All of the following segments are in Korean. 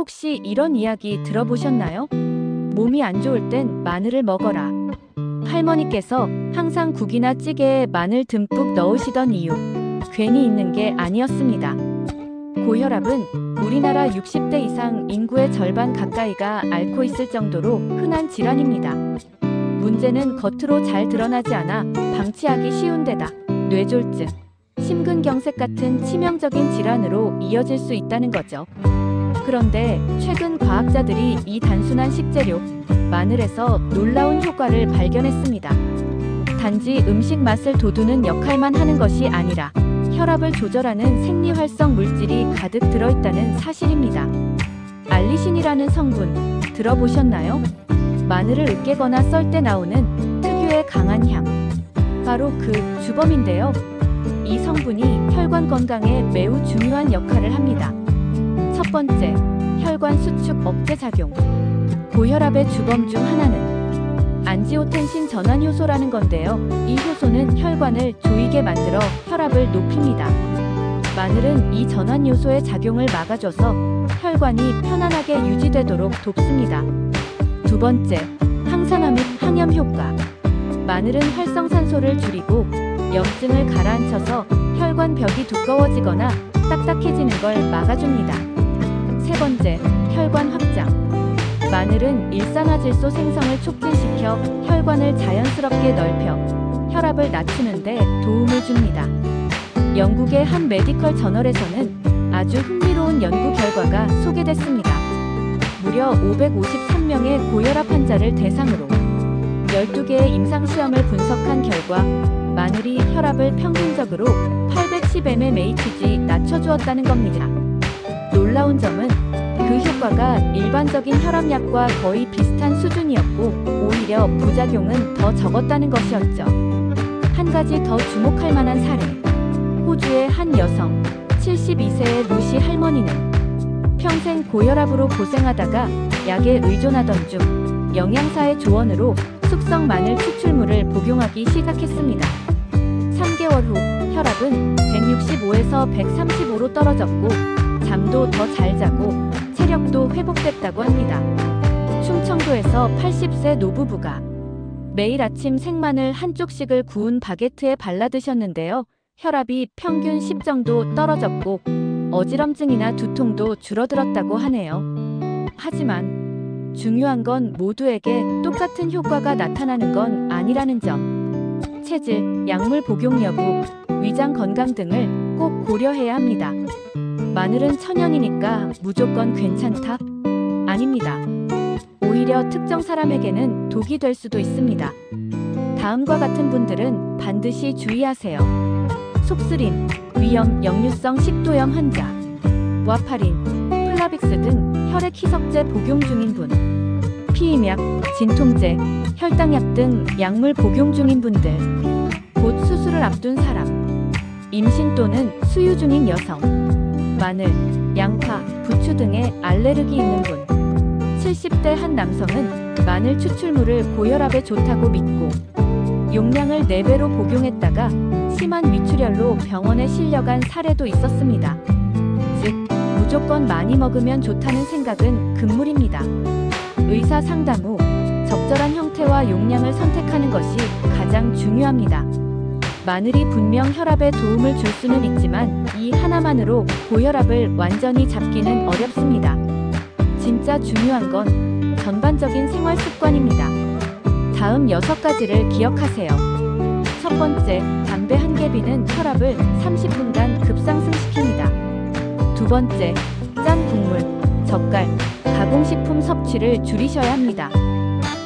혹시 이런 이야기 들어보셨나요? 몸이 안 좋을 땐 마늘을 먹어라. 할머니께서 항상 국이나 찌개에 마늘 듬뿍 넣으시던 이유, 괜히 있는 게 아니었습니다. 고혈압은 우리나라 60대 이상 인구의 절반 가까이가 앓고 있을 정도로 흔한 질환입니다. 문제는 겉으로 잘 드러나지 않아 방치하기 쉬운 데다 뇌졸중, 심근경색 같은 치명적인 질환으로 이어질 수 있다는 거죠. 그런데 최근 과학자들이 이 단순한 식재료, 마늘에서 놀라운 효과를 발견했습니다. 단지 음식 맛을 돋우는 역할만 하는 것이 아니라 혈압을 조절하는 생리활성 물질이 가득 들어있다는 사실입니다. 알리신이라는 성분 들어보셨나요? 마늘을 으깨거나 썰 때 나오는 특유의 강한 향, 바로 그 주범인데요. 이 성분이 혈관 건강에 매우 중요한 역할을 합니다. 첫 번째, 혈관 수축 억제 작용. 고혈압의 주범 중 하나는 안지오텐신 전환 효소라는 건데요. 이 효소는 혈관을 조이게 만들어 혈압을 높입니다. 마늘은 이 전환 요소의 작용을 막아줘서 혈관이 편안하게 유지되도록 돕습니다. 두 번째, 항산화 및 항염 효과. 마늘은 활성산소를 줄이고 염증을 가라앉혀서 혈관 벽이 두꺼워지거나 딱딱해지는 걸 막아줍니다. 세 번째, 혈관 확장. 마늘은 일산화질소 생성을 촉진시켜 혈관을 자연스럽게 넓혀 혈압을 낮추는 데 도움을 줍니다. 영국의 한 메디컬 저널에서는 아주 흥미로운 연구 결과가 소개됐습니다. 무려 553명의 고혈압 환자를 대상으로 12개의 임상시험을 분석한 결과 마늘이 혈압을 평균적으로 810mmHg 낮춰주었다는 겁니다. 놀라운 점은 그 효과가 일반적인 혈압약과 거의 비슷한 수준이었고 오히려 부작용은 더 적었다는 것이었죠. 한 가지 더 주목할 만한 사례. 호주의 한 여성, 72세의 루시 할머니는 평생 고혈압으로 고생하다가 약에 의존하던 중 영양사의 조언으로 숙성 마늘 추출물을 복용하기 시작했습니다. 3개월 후 혈압은 165에서 135로 떨어졌고 잠도 더 잘 자고 체력도 회복됐다고 합니다. 충청도에서 80세 노부부가 매일 아침 생마늘 한 쪽씩을 구운 바게트에 발라 드셨는데요. 혈압이 평균 10 정도 떨어졌고 어지럼증이나 두통도 줄어들었다고 하네요. 하지만 중요한 건 모두에게 똑같은 효과가 나타나는 건 아니라는 점. 체질, 약물 복용 여부, 위장 건강 등을 꼭 고려해야 합니다. 마늘은 천연이니까 무조건 괜찮다? 아닙니다. 오히려 특정 사람에게는 독이 될 수도 있습니다. 다음과 같은 분들은 반드시 주의하세요. 속쓰림, 위염, 역류성 식도염 환자, 와파린, 플라빅스 등 혈액 희석제 복용 중인 분, 피임약, 진통제, 혈당약 등 약물 복용 중인 분들, 곧 수술을 앞둔 사람, 임신 또는 수유 중인 여성, 마늘, 양파, 부추 등의 알레르기 있는 분, 70대 한 남성은 마늘 추출물을 고혈압에 좋다고 믿고 용량을 4배로 복용했다가 심한 위출혈로 병원에 실려간 사례도 있었습니다. 즉, 무조건 많이 먹으면 좋다는 생각은 금물입니다. 의사 상담 후 적절한 형태와 용량을 선택하는 것이 가장 중요합니다. 마늘이 분명 혈압에 도움을 줄 수는 있지만 이 하나만으로 고혈압을 완전히 잡기는 어렵습니다. 진짜 중요한 건 전반적인 생활 습관입니다. 다음 6가지를 기억하세요. 첫 번째, 담배 한 개비는 혈압을 30분간 급상승시킵니다. 두 번째, 짠 국물, 젓갈, 가공식품 섭취를 줄이셔야 합니다.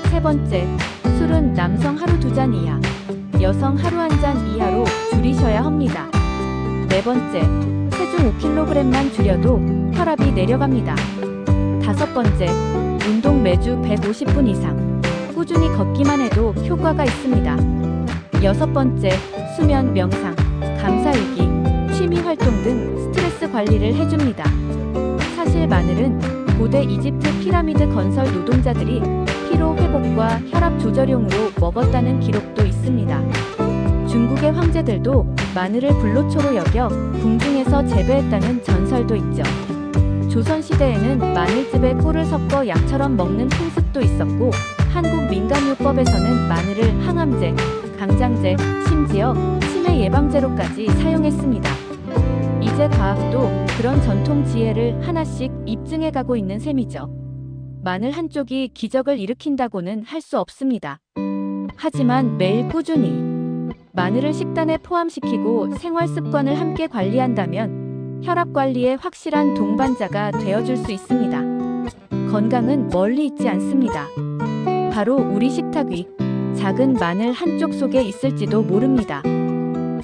세 번째, 술은 남성 하루 2잔 이하, 여성 하루 1잔 이하로 줄이셔야 합니다. 네 번째, 체중 5kg만 줄여도 혈압이 내려갑니다. 다섯 번째, 운동 매주 150분 이상, 꾸준히 걷기만 해도 효과가 있습니다. 여섯 번째, 수면, 명상, 감사일기, 취미활동 등 스트레스 관리를 해줍니다. 사실 마늘은 고대 이집트 피라미드 건설 노동자들이 피로 회복과 혈압 조절용으로 먹었다는 기록도 있습니다. 중국의 황제들도 마늘을 불로초로 여겨 궁중에서 재배했다는 전설도 있죠. 조선시대에는 마늘즙에 꿀을 섞어 약처럼 먹는 풍습도 있었고, 한국 민간요법에서는 마늘을 항암제, 강장제, 심지어 치매 예방제로까지 사용했습니다. 이제 과학도 그런 전통 지혜를 하나씩 입증해가고 있는 셈이죠. 마늘 한쪽이 기적을 일으킨다고는 할 수 없습니다. 하지만 매일 꾸준히 마늘을 식단에 포함시키고 생활 습관을 함께 관리한다면 혈압 관리에 확실한 동반자가 되어줄 수 있습니다. 건강은 멀리 있지 않습니다. 바로 우리 식탁 위 작은 마늘 한쪽 속에 있을지도 모릅니다.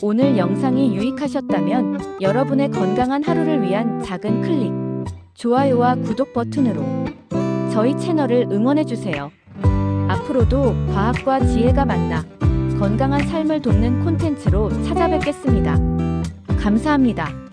오늘 영상이 유익하셨다면 여러분의 건강한 하루를 위한 작은 클릭, 좋아요와 구독 버튼으로 저희 채널을 응원해주세요. 앞으로도 과학과 지혜가 만나 건강한 삶을 돕는 콘텐츠로 찾아뵙겠습니다. 감사합니다.